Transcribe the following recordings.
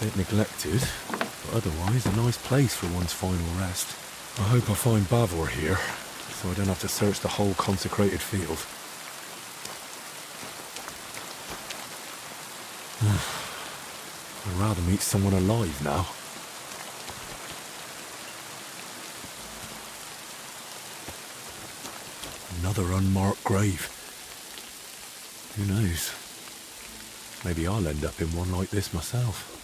bit neglected, but otherwise a nice place for one's final rest. I hope I find Bavor here, so I don't have to search the whole consecrated field. I'd rather meet someone alive now. Another unmarked grave. Who knows? Maybe I'll end up in one like this myself,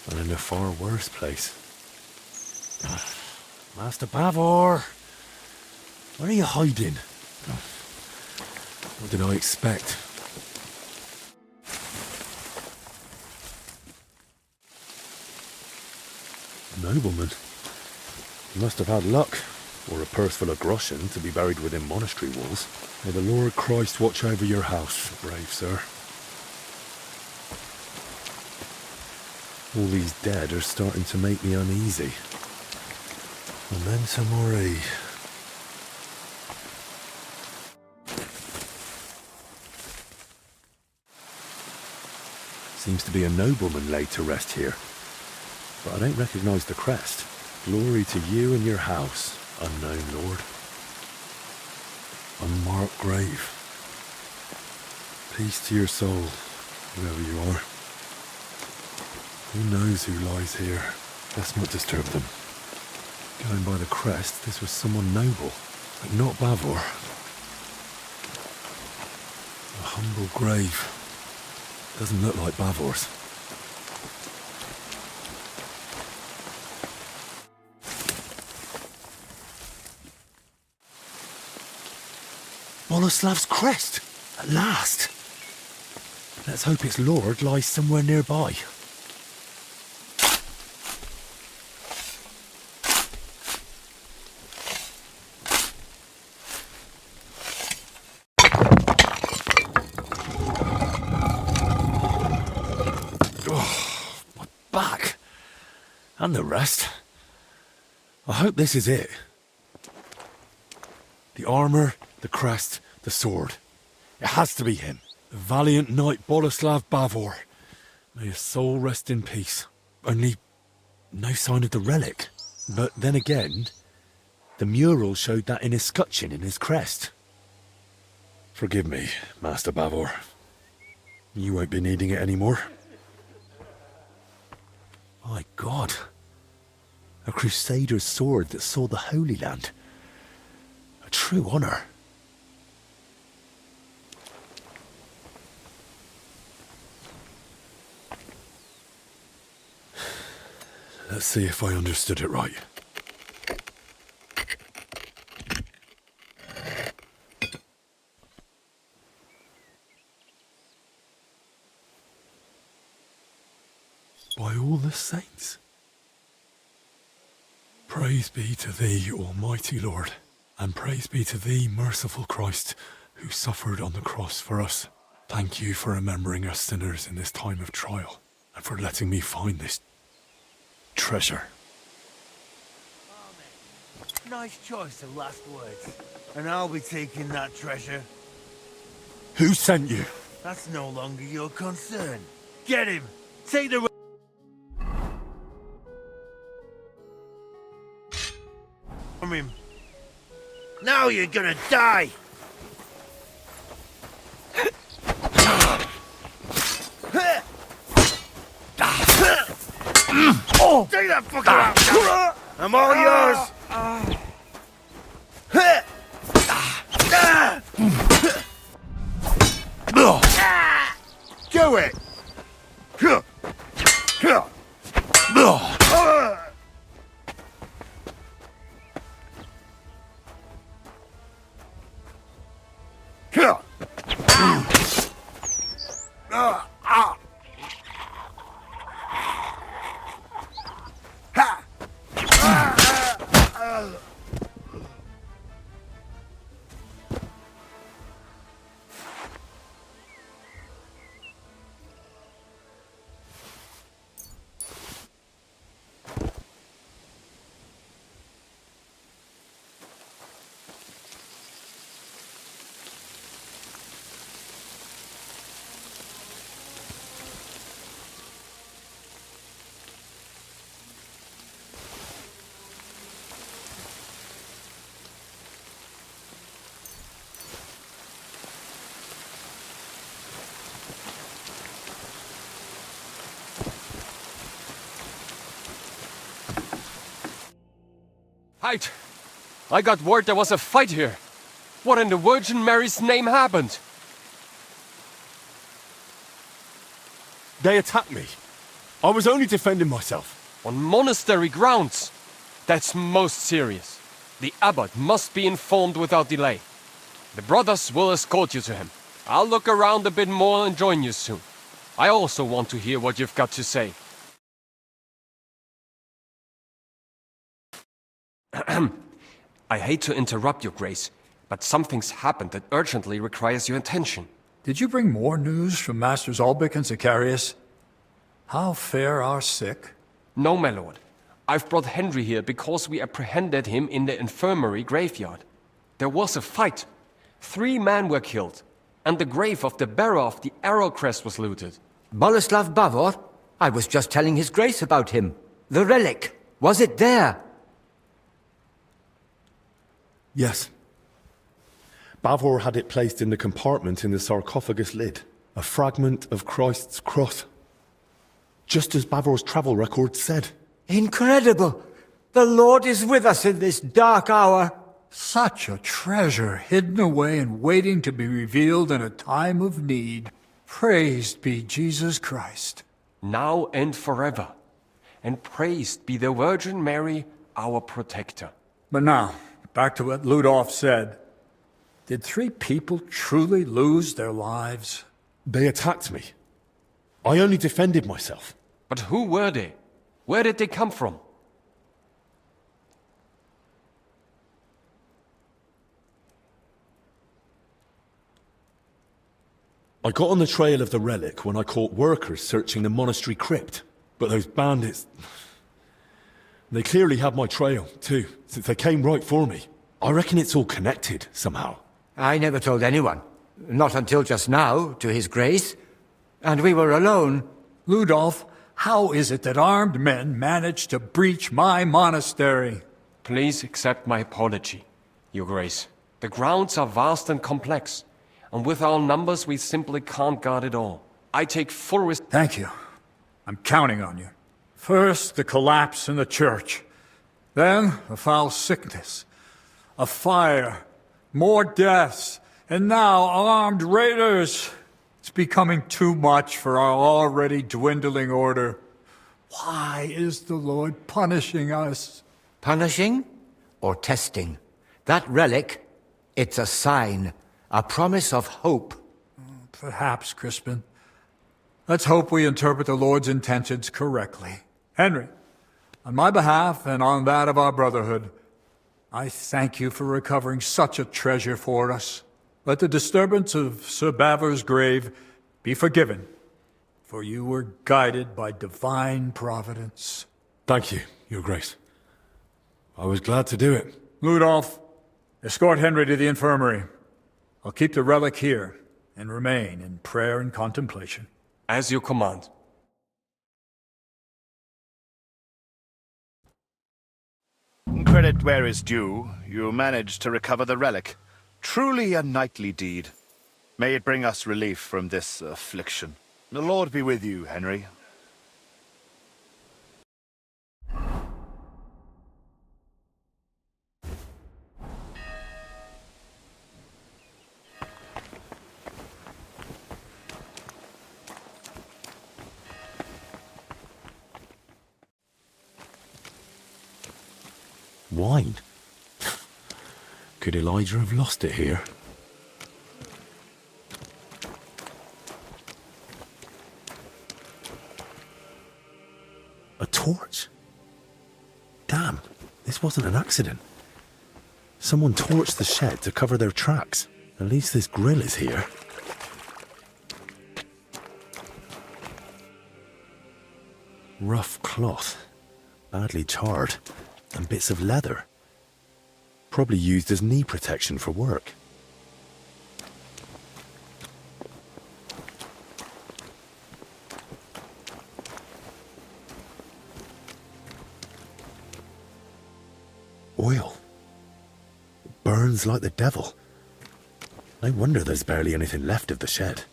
and in a far worse place. Master Bavor! Where are you hiding? What did I expect? Nobleman. You must have had luck, or a purse full of groschen to be buried within monastery walls. May the Lord Christ watch over your house, brave sir. All these dead are starting to make me uneasy. Memento mori. Seems to be a nobleman laid to rest here, but I don't recognise the crest. Glory to you and your house, unknown lord. Unmarked grave. Peace to your soul, whoever you are. Who knows who lies here? Let's not disturb them. Going by the crest, this was someone noble, but not Bavor. A humble grave. Doesn't look like Bavor's. Boleslav's crest! At last! Let's hope its lord lies somewhere nearby. And the rest. I hope this is it. The armour, the crest, the sword. It has to be him. The valiant knight Boleslav Bavor. May his soul rest in peace. Only no sign of the relic. But then again, the mural showed that in his scutcheon in his crest. Forgive me, Master Bavor. You won't be needing it anymore. My God. A crusader's sword that saw the Holy Land. A true honour. Let's see if I understood it right. By all the saints. Praise be to thee, Almighty Lord, and praise be to thee, merciful Christ, who suffered on the cross for us. Thank you for remembering us sinners in this time of trial, and for letting me find this treasure. Amen. Nice choice of last words. And I'll be taking that treasure. Who sent you? That's no longer your concern. Get him! Take the... from him. Now you're gonna die! Oh! Take that fucker out! I'm all yours! Do it! right. I got word there was a fight here. What in the Virgin Mary's name happened? They attacked me. I was only defending myself. On monastery grounds? That's most serious. The abbot must be informed without delay. The brothers will escort you to him. I'll look around a bit more and join you soon. I also want to hear what you've got to say. I hate to interrupt your grace, but something's happened that urgently requires your attention. Did you bring more news from Masters Albic and Zacharias? How fare our sick? No, my lord. I've brought Henry here because we apprehended him in the infirmary graveyard. There was a fight. 3 men were killed, and the grave of the bearer of the arrow crest was looted. Boleslav Bavor? I was just telling his grace about him. The relic. Was it there? Yes. Bavor had it placed in the compartment in the sarcophagus lid. A fragment of Christ's cross. Just as Bavor's travel record said. Incredible! The Lord is with us in this dark hour. Such a treasure hidden away and waiting to be revealed in a time of need. Praised be Jesus Christ. Now and forever. And praised be the Virgin Mary, our protector. But now, back to what Ludolf said. Did 3 people truly lose their lives? They attacked me. I only defended myself. But who were they? Where did they come from? I got on the trail of the relic when I caught workers searching the monastery crypt. But those bandits... They clearly had my trail, too, since they came right for me. I reckon it's all connected, somehow. I never told anyone. Not until just now, to his grace. And we were alone. Ludolf, how is it that armed men managed to breach my monastery? Please accept my apology, your grace. The grounds are vast and complex, and with our numbers we simply can't guard it all. I take full risk. Thank you. I'm counting on you. First, the collapse in the church. Then, a foul sickness. A fire. More deaths. And now, armed raiders. It's becoming too much for our already dwindling order. Why is the Lord punishing us? Punishing or testing? That relic, it's a sign, a promise of hope. Perhaps, Crispin. Let's hope we interpret the Lord's intentions correctly. Henry, on my behalf and on that of our brotherhood, I thank you for recovering such a treasure for us. Let the disturbance of Sir Bavor's grave be forgiven, for you were guided by divine providence. Thank you, your grace. I was glad to do it. Ludolf, escort Henry to the infirmary. I'll keep the relic here and remain in prayer and contemplation. As you command. Credit where is due, you managed to recover the relic. Truly a knightly deed. May it bring us relief from this affliction. The Lord be with you, Henry. Wine? Could Elijah have lost it here? A torch? Damn, this wasn't an accident. Someone torched the shed to cover their tracks. At least this grill is here. Rough cloth, badly charred, and bits of leather. Probably used as knee protection for work. Oil. It burns like the devil. No wonder there's barely anything left of the shed.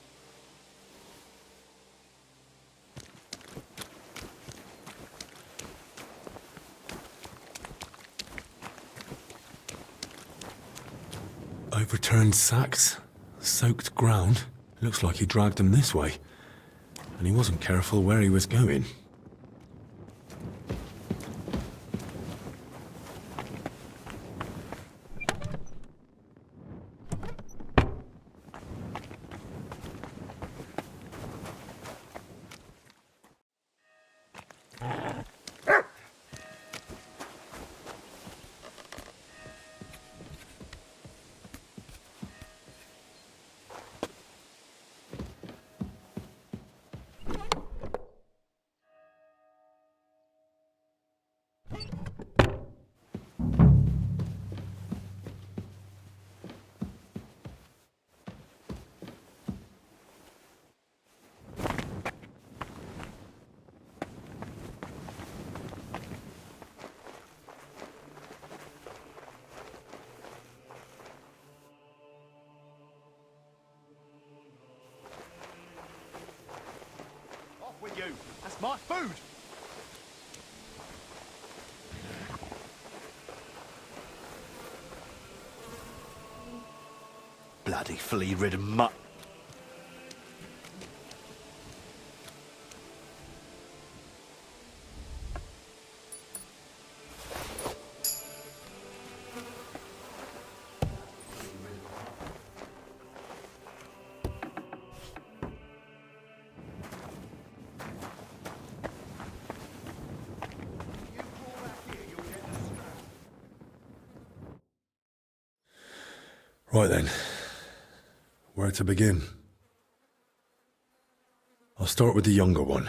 Overturned sacks, soaked ground. Looks like he dragged them this way. And he wasn't careful where he was going. With you. That's my food. Bloody flea-ridden mutt. Right then, where to begin? I'll start with the younger one.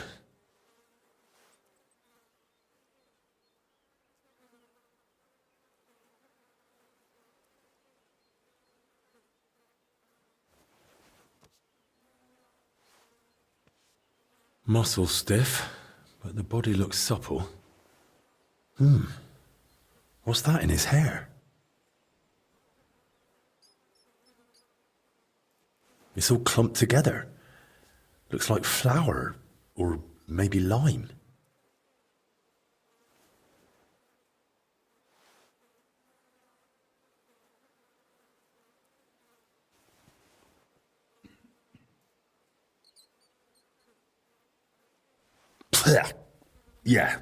Muscle stiff, but the body looks supple. What's that in his hair? It's all clumped together. Looks like flour, or maybe lime. Yeah,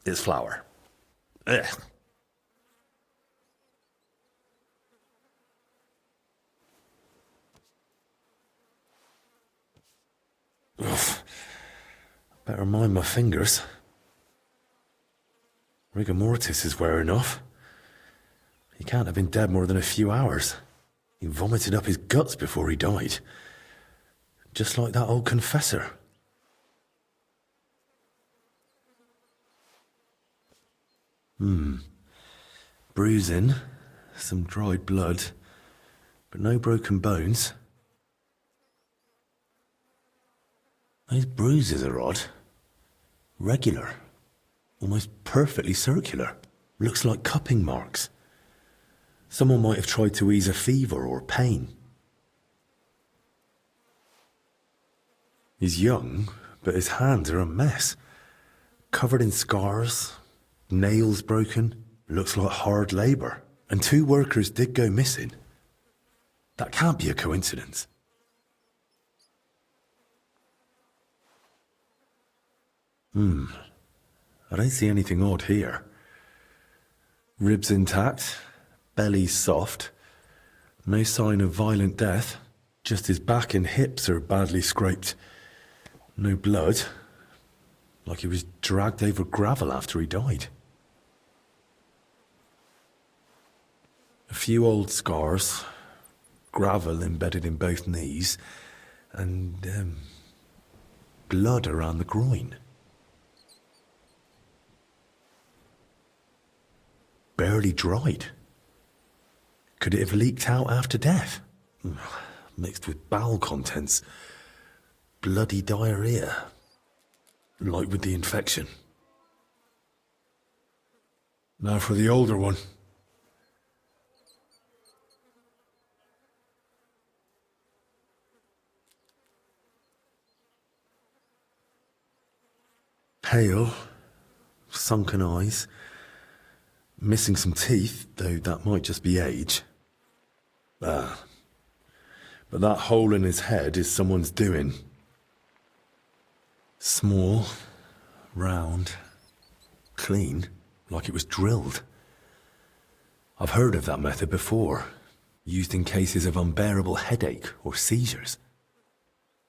it's flour. Ugh. Oof. Better mind my fingers. Rigor mortis is wearing off. He can't have been dead more than a few hours. He vomited up his guts before he died. Just like that old confessor. Bruising, some dried blood, but no broken bones. Those bruises are odd. Regular. Almost perfectly circular. Looks like cupping marks. Someone might have tried to ease a fever or pain. He's young, but his hands are a mess. Covered in scars, nails broken. Looks like hard labour. And 2 workers did go missing. That can't be a coincidence. I don't see anything odd here. Ribs intact, belly soft, no sign of violent death, just his back and hips are badly scraped. No blood, like he was dragged over gravel after he died. A few old scars, gravel embedded in both knees, and blood around the groin. Barely dried. Could it have leaked out after death? Mixed with bowel contents. Bloody diarrhea. Like with the infection. Now for the older one. Pale, sunken eyes. Missing some teeth, though that might just be age. But that hole in his head is someone's doing. Small, round, clean, like it was drilled. I've heard of that method before, used in cases of unbearable headache or seizures.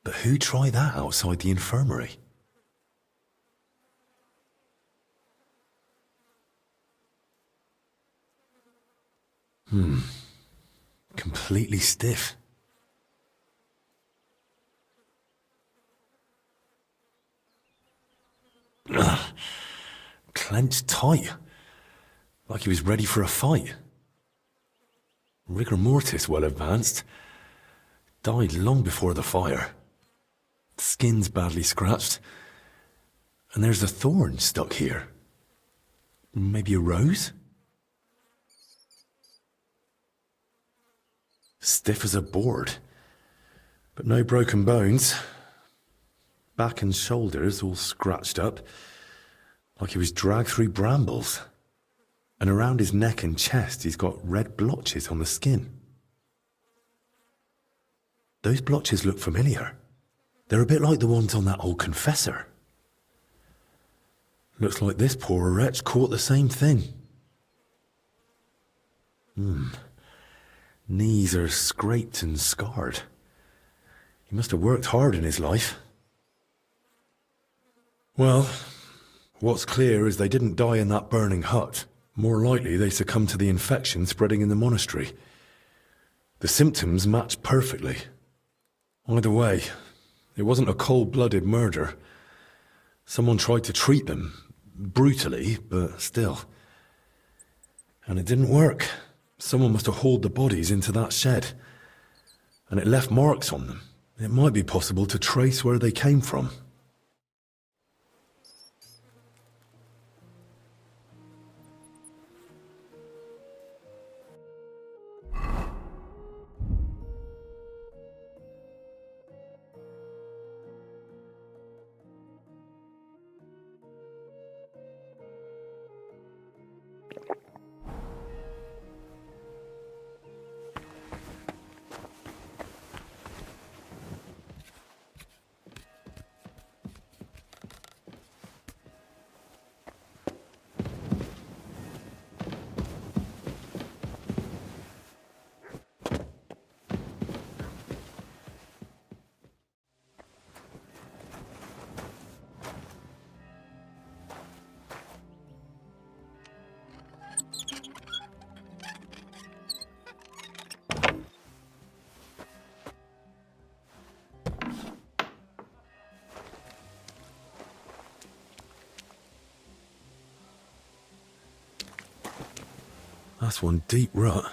But who'd try that outside the infirmary? Completely stiff. Clenched tight, like he was ready for a fight. Rigor mortis well advanced. Died long before the fire. Skin's badly scratched. And there's a thorn stuck here. Maybe a rose? Stiff as a board. But no broken bones. Back and shoulders all scratched up, like he was dragged through brambles. And around his neck and chest he's got red blotches on the skin. Those blotches look familiar. They're a bit like the ones on that old confessor. Looks like this poor wretch caught the same thing. Knees are scraped and scarred. He must have worked hard in his life. Well, what's clear is they didn't die in that burning hut. More likely they succumbed to the infection spreading in the monastery. The symptoms match perfectly. Either way, it wasn't a cold-blooded murder. Someone tried to treat them, brutally, but still. And it didn't work. Someone must have hauled the bodies into that shed. And it left marks on them. It might be possible to trace where they came from. That's one deep rut.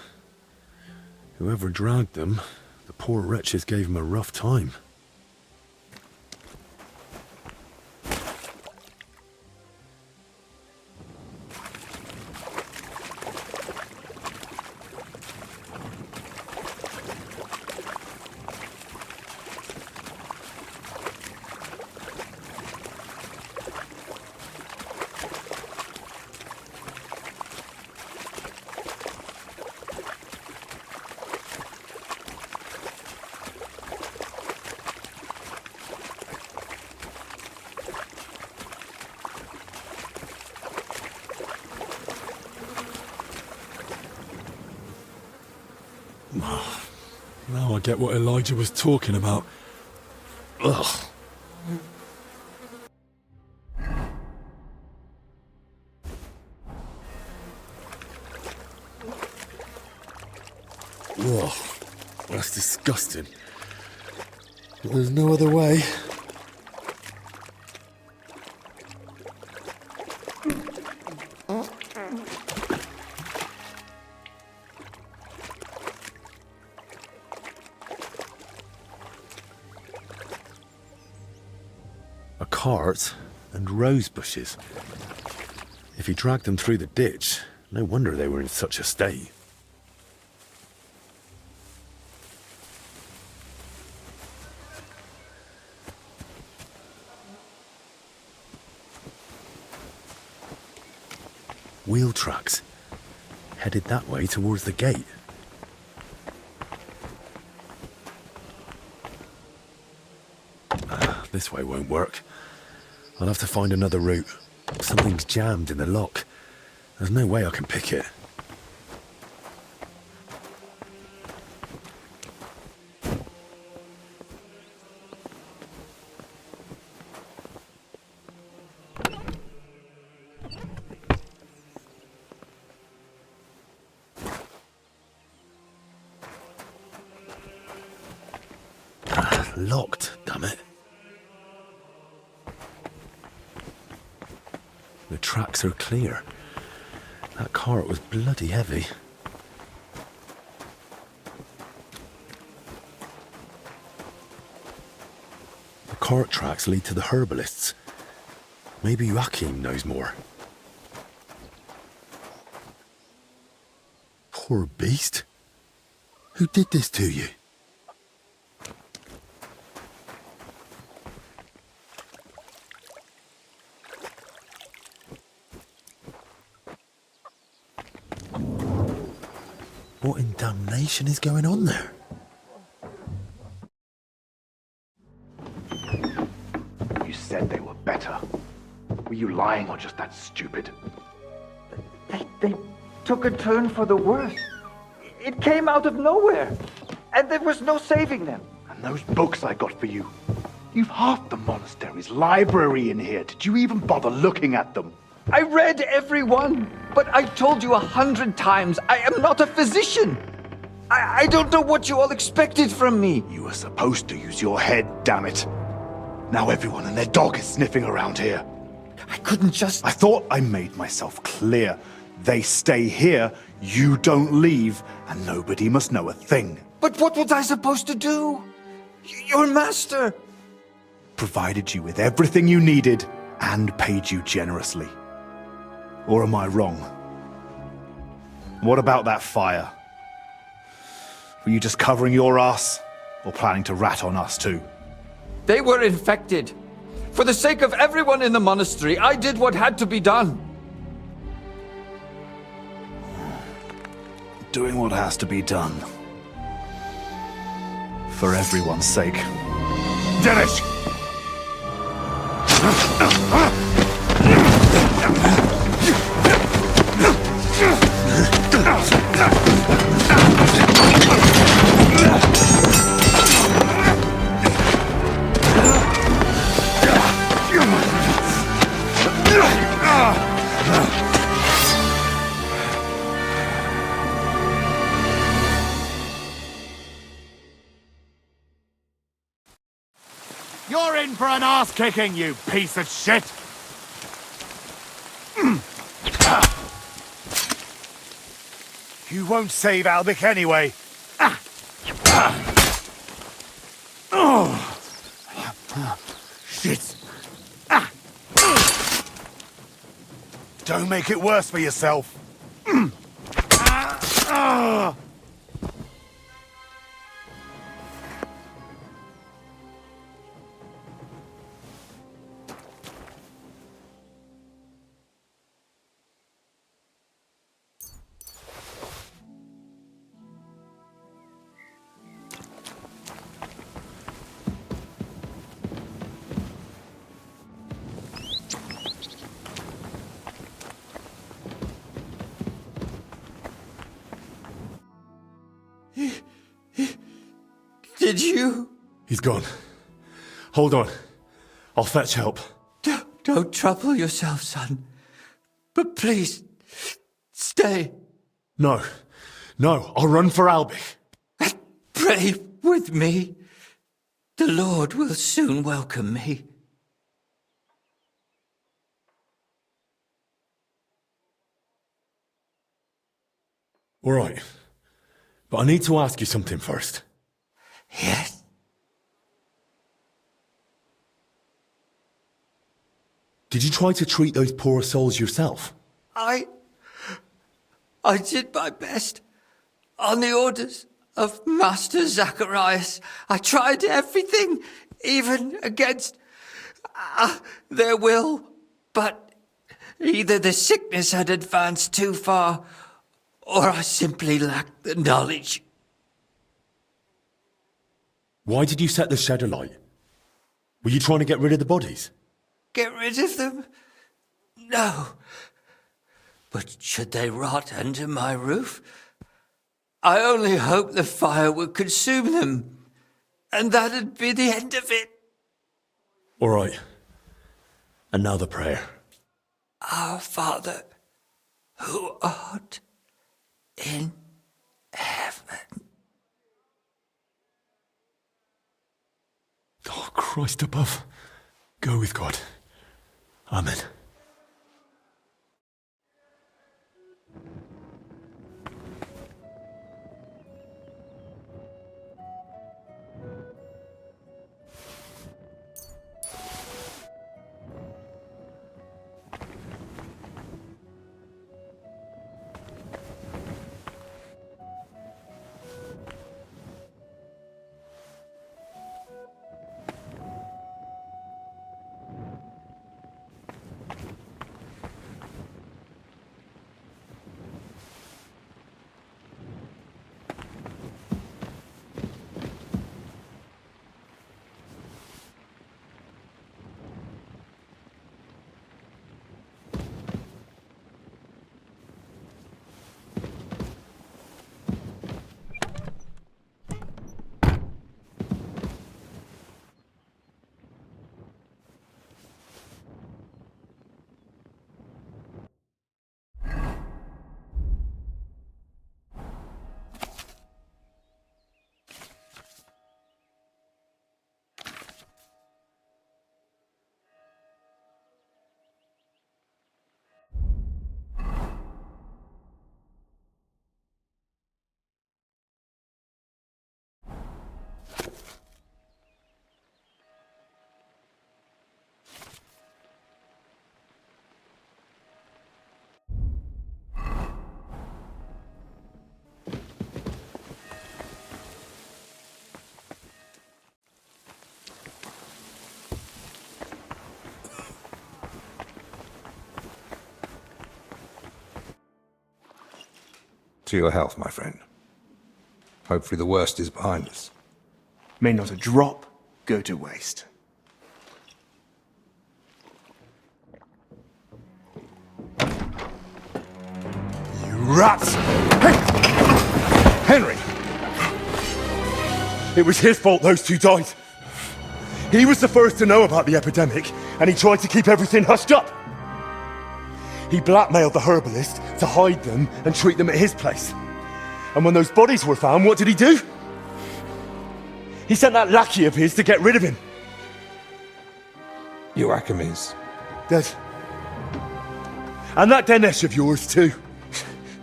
Whoever dragged them, the poor wretches gave him a rough time. Now I get what Elijah was talking about. Ugh. Ugh. That's disgusting. But there's no other way. A cart and rose bushes. If he dragged them through the ditch, no wonder they were in such a state. Wheel tracks, headed that way towards the gate. This way won't work. I'll have to find another route. Something's jammed in the lock. There's no way I can pick it. Locked, damn it. The tracks are clear. That cart was bloody heavy. The cart tracks lead to the herbalists. Maybe Yakim knows more. Poor beast. Who did this to you? What in damnation is going on there? You said they were better. Were you lying or just that stupid? They took a turn for the worse. It came out of nowhere, and there was no saving them. And those books I got for you. You've half the monastery's library in here. Did you even bother looking at them? I read every one, but I told you 100 times, I am not a physician. I don't know what you all expected from me. You were supposed to use your head, damn it. Now everyone and their dog is sniffing around here. I couldn't just... I thought I made myself clear. They stay here, you don't leave, and nobody must know a thing. But what was I supposed to do? Your master... Provided you with everything you needed and paid you generously. Or am I wrong? What about that fire? Were you just covering your ass, or planning to rat on us too? They were infected. For the sake of everyone in the monastery, I did what had to be done. Doing what has to be done. For everyone's sake. Dennis! You're in for an ass-kicking, you piece of shit! You won't save Albic anyway. Shit. Don't make it worse for yourself. Did you? He's gone. Hold on. I'll fetch help. Don't trouble yourself, son. But please, stay. No. No, I'll run for Albic. Pray with me. The Lord will soon welcome me. All right. But I need to ask you something first. Yes? Did you try to treat those poor souls yourself? I did my best. On the orders of Master Zacharias, I tried everything, even against their will. But either the sickness had advanced too far, or I simply lacked the knowledge. Why did you set the shed alight? Were you trying to get rid of the bodies? Get rid of them? No. But should they rot under my roof? I only hope the fire would consume them, and that'd be the end of it. All right. And now the prayer. Our Father, who art in heaven. Oh, Christ above. Go with God. Amen. To your health, my friend. Hopefully the worst is behind us. May not a drop go to waste. You rats! Hey! Henry! It was his fault those two died. He was the first to know about the epidemic, and he tried to keep everything hushed up. He blackmailed the herbalist to hide them and treat them at his place. And when those bodies were found, what did he do? He sent that lackey of his to get rid of him. Joachim is Dead. And that Dinesh of yours too.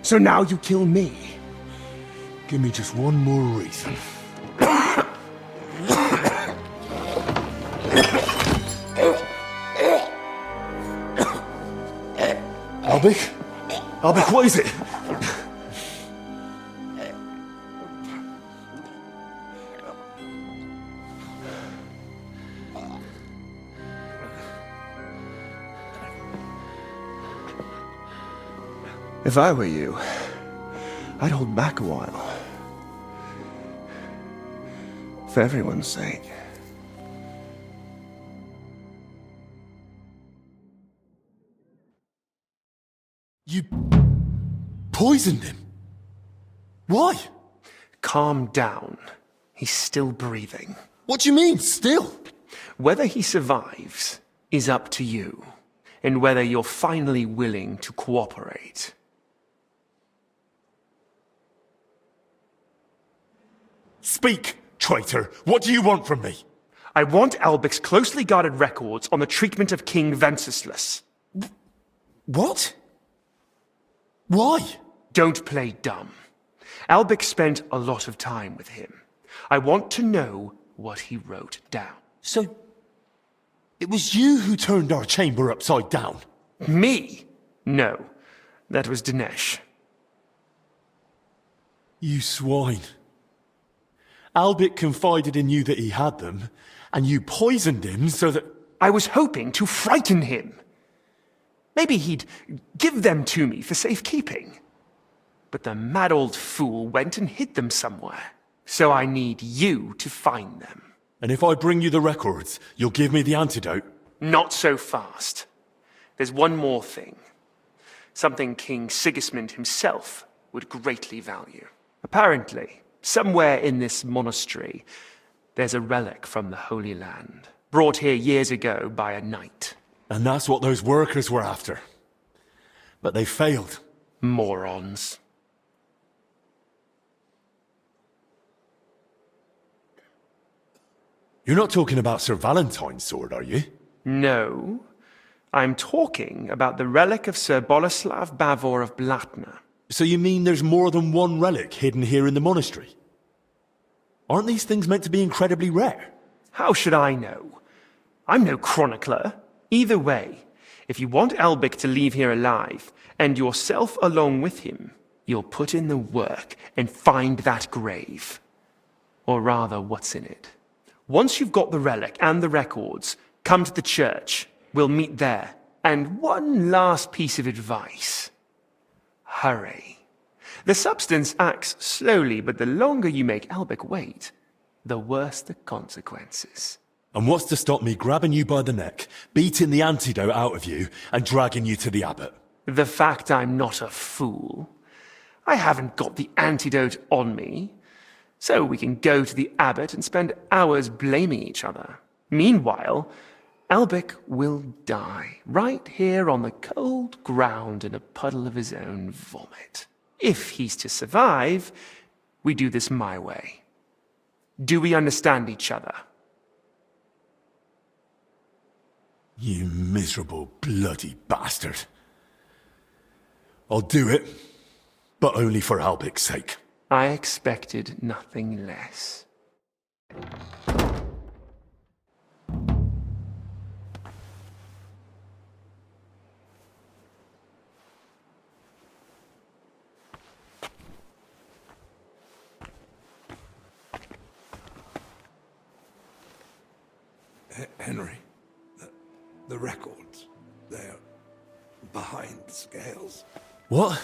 So now you kill me. Give me just one more reason. Альбік, what is it? If I were you, I'd hold back a while. For everyone's sake. You poisoned him? Why? Calm down. He's still breathing. What do you mean, still? Whether he survives is up to you, and whether you're finally willing to cooperate. Speak, traitor. What do you want from me? I want Albic's closely guarded records on the treatment of King Wenceslas. What? Why? Don't play dumb. Albic spent a lot of time with him. I want to know what he wrote down. So, it was you who turned our chamber upside down? Me? No, that was Dinesh. You swine. Albic confided in you that he had them, and you poisoned him so that... I was hoping to frighten him. Maybe he'd give them to me for safekeeping. But the mad old fool went and hid them somewhere. So I need you to find them. And if I bring you the records, you'll give me the antidote? Not so fast. There's one more thing. Something King Sigismund himself would greatly value. Apparently, somewhere in this monastery, there's a relic from the Holy Land, brought here years ago by a knight. And that's what those workers were after. But they failed. Morons. You're not talking about Sir Valentine's sword, are you? No. I'm talking about the relic of Sir Boleslav Bavor of Blatna. So you mean there's more than one relic hidden here in the monastery? Aren't these things meant to be incredibly rare? How should I know? I'm no chronicler. Either way, if you want Albic to leave here alive, and yourself along with him, you'll put in the work and find that grave. Or rather, what's in it. Once you've got the relic and the records, come to the church. We'll meet there. And one last piece of advice. Hurry. The substance acts slowly, but the longer you make Albic wait, the worse the consequences. And what's to stop me grabbing you by the neck, beating the antidote out of you, and dragging you to the abbot? The fact I'm not a fool. I haven't got the antidote on me. So we can go to the abbot and spend hours blaming each other. Meanwhile, Albic will die, right here on the cold ground in a puddle of his own vomit. If he's to survive, we do this my way. Do we understand each other? You miserable bloody bastard. I'll do it, but only for Albic's sake. I expected nothing less. Henry, the records, they're behind the scales. What?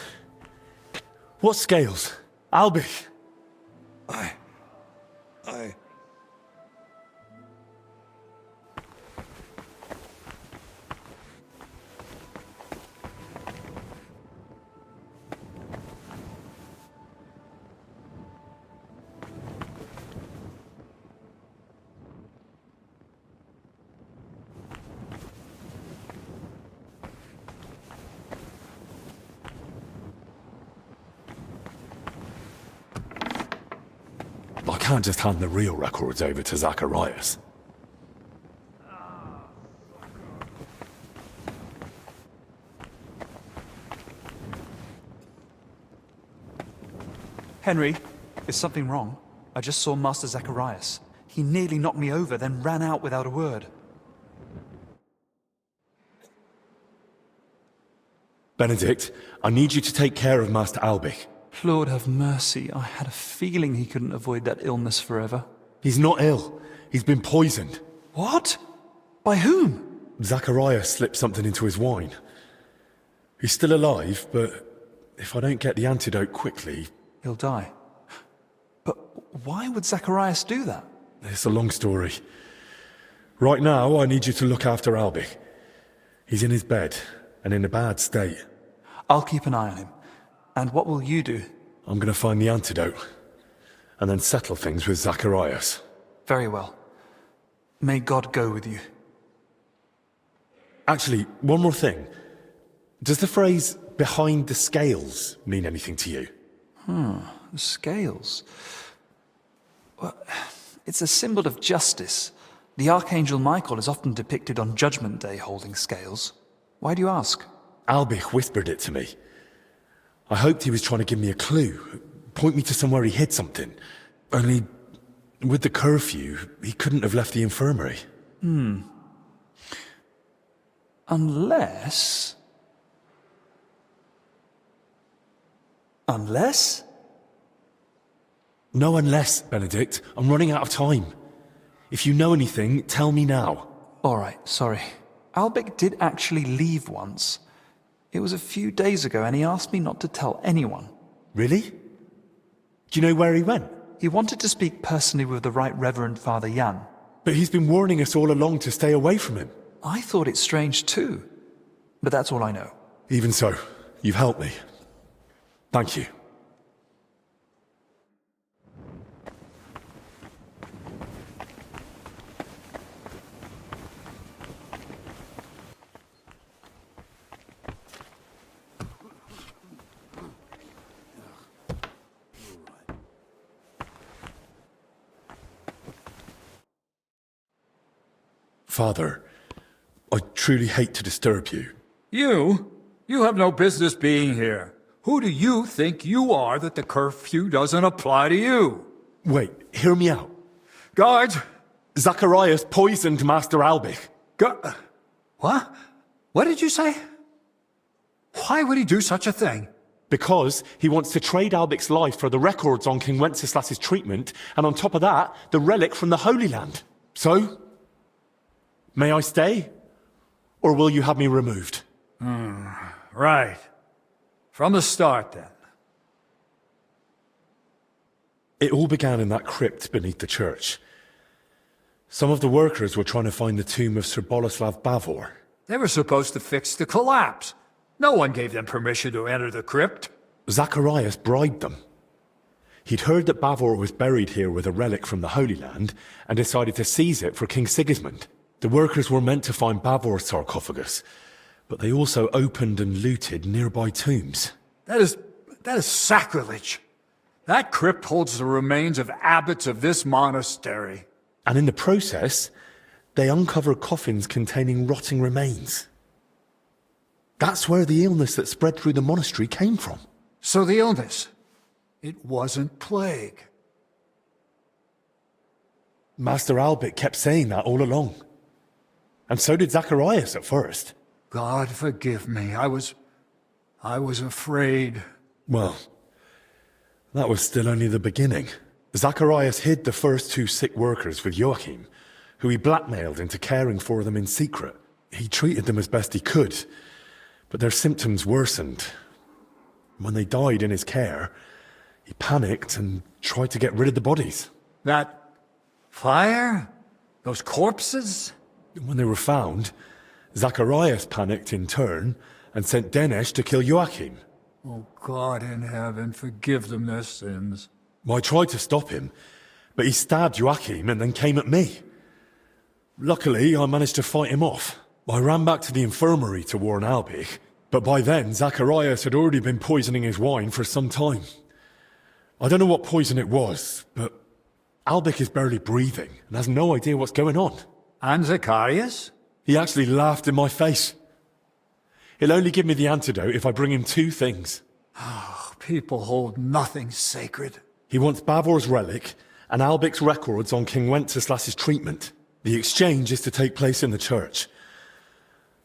What scales? Albic! I... I can't just hand the real records over to Zacharias. Henry, is something wrong? I just saw Master Zacharias. He nearly knocked me over, then ran out without a word. Benedict, I need you to take care of Master Albic. Lord have mercy, I had a feeling he couldn't avoid that illness forever. He's not ill. He's been poisoned. What? By whom? Zacharias slipped something into his wine. He's still alive, but if I don't get the antidote quickly... He'll die. But why would Zacharias do that? It's a long story. Right now, I need you to look after Albic. He's in his bed, and in a bad state. I'll keep an eye on him. And what will you do? I'm going to find the antidote, and then settle things with Zacharias. Very well. May God go with you. Actually, one more thing. Does the phrase, behind the scales, mean anything to you? The scales. Well, it's a symbol of justice. The Archangel Michael is often depicted on Judgment Day holding scales. Why do you ask? Albic whispered it to me. I hoped he was trying to give me a clue, point me to somewhere he hid something. Only, with the curfew, he couldn't have left the infirmary. Unless... Unless? No unless, Benedict. I'm running out of time. If you know anything, tell me now. All right, sorry. Albic did actually leave once. It was a few days ago, and he asked me not to tell anyone. Really? Do you know where he went? He wanted to speak personally with the Right Reverend Father Jan. But he's been warning us all along to stay away from him. I thought it strange too. But that's all I know. Even so, you've helped me. Thank you. Father, I truly hate to disturb you. You? You have no business being here. Who do you think you are that the curfew doesn't apply to you? Wait, hear me out. Guards! Zacharias poisoned Master Albic. What? What did you say? Why would he do such a thing? Because he wants to trade Albic's life for the records on King Wenceslas's treatment, and on top of that, the relic from the Holy Land. So, may I stay? Or will you have me removed? Right. From the start, then. It all began in that crypt beneath the church. Some of the workers were trying to find the tomb of Sir Boleslav Bavor. They were supposed to fix the collapse. No one gave them permission to enter the crypt. Zacharias bribed them. He'd heard that Bavor was buried here with a relic from the Holy Land and decided to seize it for King Sigismund. The workers were meant to find Bavor's sarcophagus, but they also opened and looted nearby tombs. That is sacrilege. That crypt holds the remains of abbots of this monastery. And in the process, they uncovered coffins containing rotting remains. That's where the illness that spread through the monastery came from. So the illness, it wasn't plague. Master Albic kept saying that all along. And so did Zacharias at first. God forgive me. I was afraid. Well, that was still only the beginning. Zacharias hid the first two sick workers with Joachim, who he blackmailed into caring for them in secret. He treated them as best he could, but their symptoms worsened. When they died in his care, he panicked and tried to get rid of the bodies. That fire? Those corpses? When they were found, Zacharias panicked in turn and sent Denesh to kill Joachim. Oh, God in heaven, forgive them their sins. I tried to stop him, but he stabbed Joachim and then came at me. Luckily, I managed to fight him off. I ran back to the infirmary to warn Albic, but by then Zacharias had already been poisoning his wine for some time. I don't know what poison it was, but Albic is barely breathing and has no idea what's going on. And Zacharias? He actually laughed in my face. He'll only give me the antidote if I bring him two things. Oh, people hold nothing sacred. He wants Bavor's relic and Albic's records on King Wenceslas's treatment. The exchange is to take place in the church.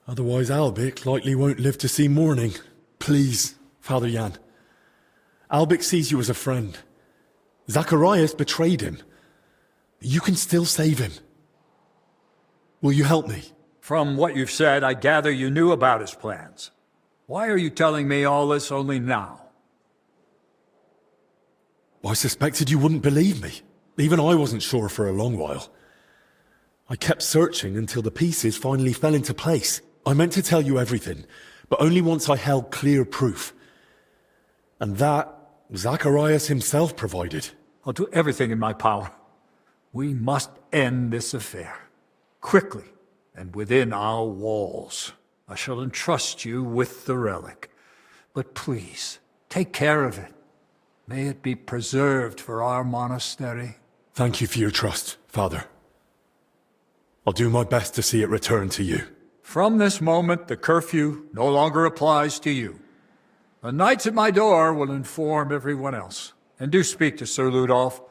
Otherwise Albic likely won't live to see morning. Please, Father Jan. Albic sees you as a friend. Zacharias betrayed him. You can still save him. Will you help me? From what you've said, I gather you knew about his plans. Why are you telling me all this only now? I suspected you wouldn't believe me. Even I wasn't sure for a long while. I kept searching until the pieces finally fell into place. I meant to tell you everything, but only once I held clear proof. And that, Zacharias himself provided. I'll do everything in my power. We must end this affair. Quickly, and within our walls. I shall entrust you with the relic. But please, take care of it. May it be preserved for our monastery. Thank you for your trust, Father. I'll do my best to see it return to you. From this moment, the curfew no longer applies to you. The knights at my door will inform everyone else. And do speak to Sir Ludolf.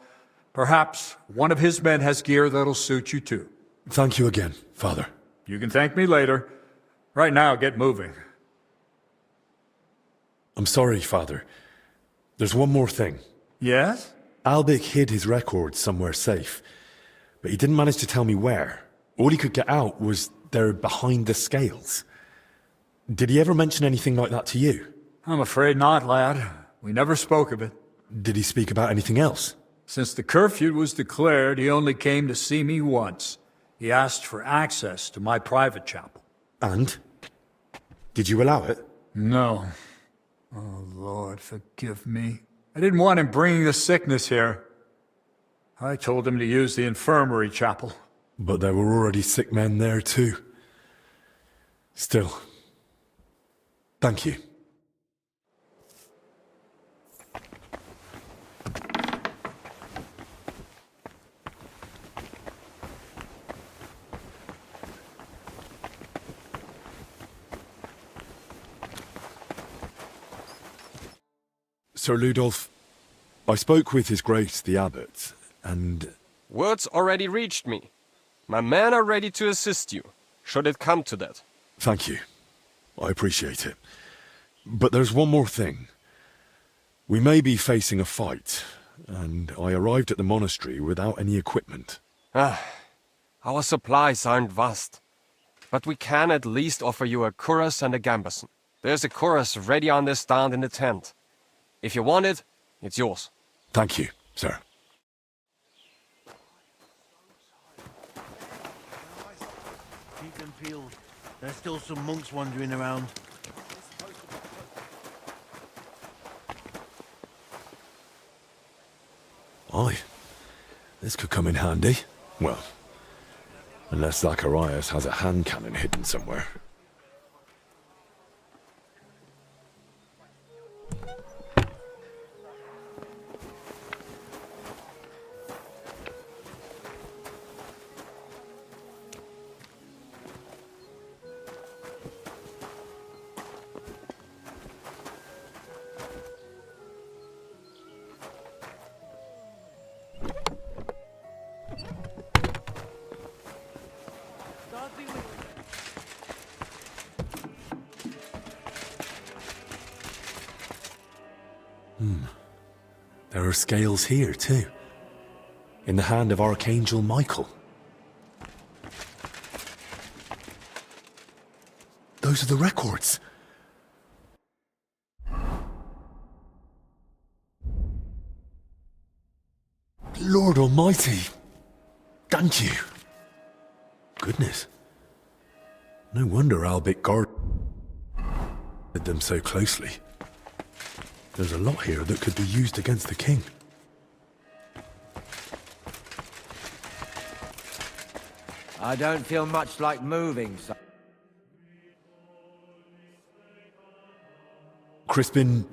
Perhaps one of his men has gear that'll suit you too. Thank you again, Father. You can thank me later. Right now, get moving. I'm sorry, Father. There's one more thing. Yes? Albic hid his records somewhere safe, but he didn't manage to tell me where. All he could get out was they're behind the scales. Did he ever mention anything like that to you? I'm afraid not, lad. We never spoke of it. Did he speak about anything else? Since the curfew was declared, he only came to see me once. He asked for access to my private chapel. And? Did you allow it? No. Oh, Lord, forgive me. I didn't want him bringing the sickness here. I told him to use the infirmary chapel. But there were already sick men there too. Still, thank you. Sir Ludolf, I spoke with His Grace the Abbot, and... Words already reached me. My men are ready to assist you, should it come to that. Thank you. I appreciate it. But there's one more thing. We may be facing a fight, and I arrived at the monastery without any equipment. Our supplies aren't vast, but we can at least offer you a cuirass and a gambeson. There's a cuirass ready on the stand in the tent. If you want it, it's yours. Thank you, sir. Keep them peeled. There's still some monks wandering around. Aye. This could come in handy. Well, unless Zacharias has a hand cannon hidden somewhere. There are scales here, too. In the hand of Archangel Michael. Those are the records. Lord Almighty. Thank you. Goodness. No wonder Albic guarded them so closely. There's a lot here that could be used against the king. I don't feel much like moving, son. Crispin,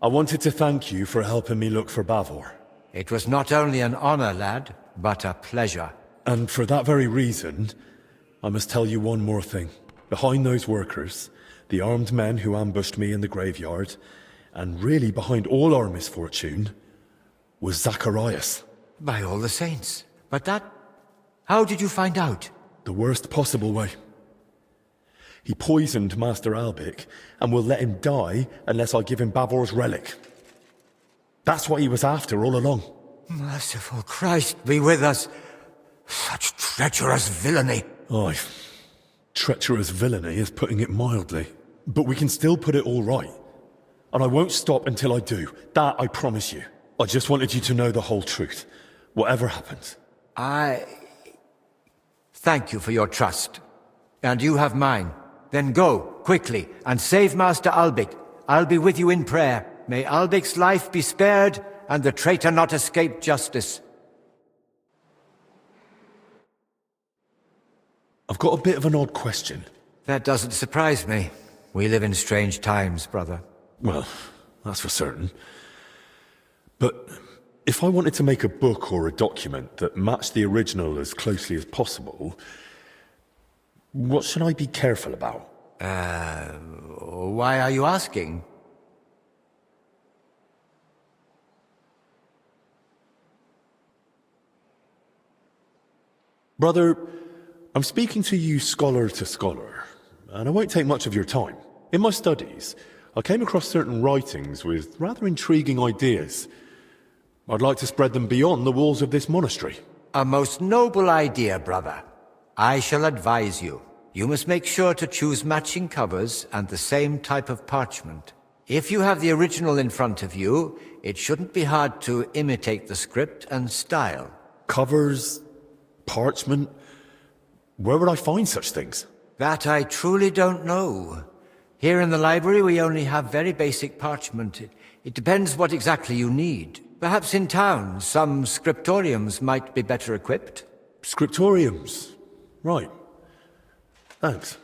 I wanted to thank you for helping me look for Bavor. It was not only an honor, lad, but a pleasure. And for that very reason, I must tell you one more thing. Behind those workers, the armed men who ambushed me in the graveyard, and really behind all our misfortune, was Zacharias. By all the saints. But that... how did you find out? The worst possible way. He poisoned Master Albic, and will let him die unless I give him Bavor's relic. That's what he was after all along. Merciful Christ, be with us. Such treacherous villainy. Aye. Treacherous villainy is putting it mildly. But we can still put it all right. And I won't stop until I do. That I promise you. I just wanted you to know the whole truth. Whatever happens. I... thank you for your trust. And you have mine. Then go, quickly, and save Master Albic. I'll be with you in prayer. May Albic's life be spared, and the traitor not escape justice. I've got a bit of an odd question. That doesn't surprise me. We live in strange times, brother. Well, that's for certain. But if I wanted to make a book or a document that matched the original as closely as possible, what should I be careful about? Why are you asking? Brother, I'm speaking to you scholar to scholar, and I won't take much of your time. In my studies, I came across certain writings with rather intriguing ideas. I'd like to spread them beyond the walls of this monastery. A most noble idea, brother. I shall advise you. You must make sure to choose matching covers and the same type of parchment. If you have the original in front of you, it shouldn't be hard to imitate the script and style. Covers, parchment, Where would I find such things? That I truly don't know. Here in the library we only have very basic parchment. It depends what exactly you need. Perhaps in town some scriptoriums might be better equipped. Scriptoriums. Right. Thanks.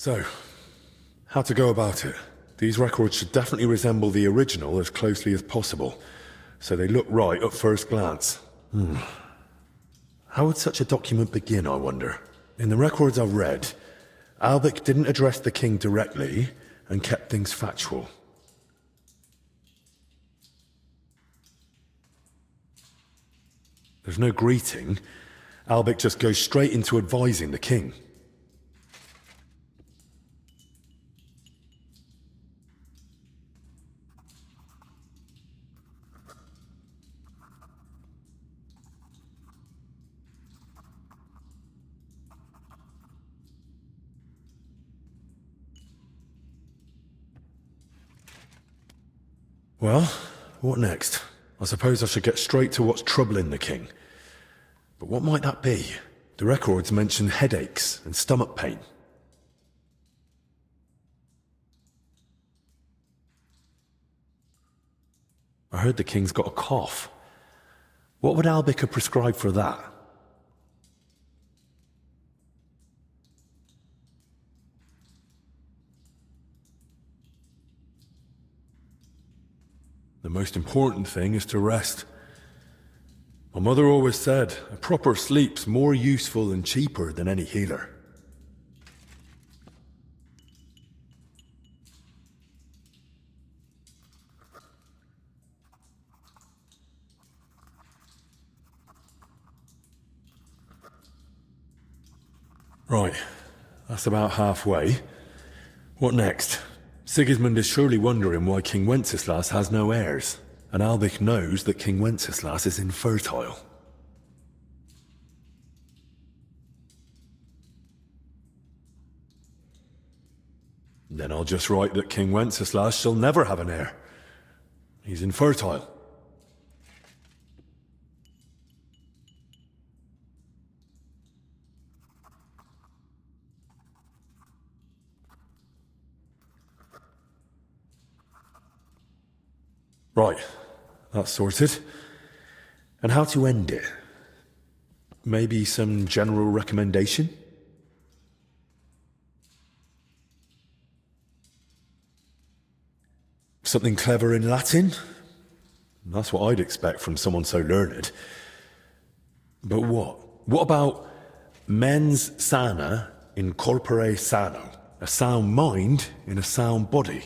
So, how to go about it? These records should definitely resemble the original as closely as possible, so they look right at first glance. How would such a document begin, I wonder? In the records I've read, Albic didn't address the king directly and kept things factual. There's no greeting. Albic just goes straight into advising the king. Well, what next? I suppose I should get straight to what's troubling the king. But what might that be? The records mention headaches and stomach pain. I heard the king's got a cough. What would Albica prescribe for that? The most important thing is to rest. My mother always said, a proper sleep's more useful and cheaper than any healer. Right, that's about halfway. What next? Sigismund is surely wondering why King Wenceslas has no heirs, and Albic knows that King Wenceslas is infertile. Then I'll just write that King Wenceslas shall never have an heir. He's infertile. Right, that's sorted. And how to end it? Maybe some general recommendation? Something clever in Latin? That's what I'd expect from someone so learned. But what? What about mens sana in corpore sano? A sound mind in a sound body?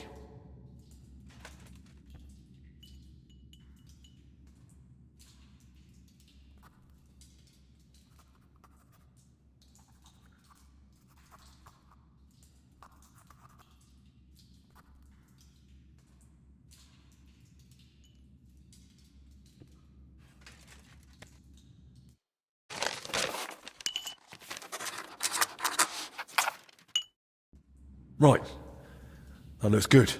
Right. That looks good.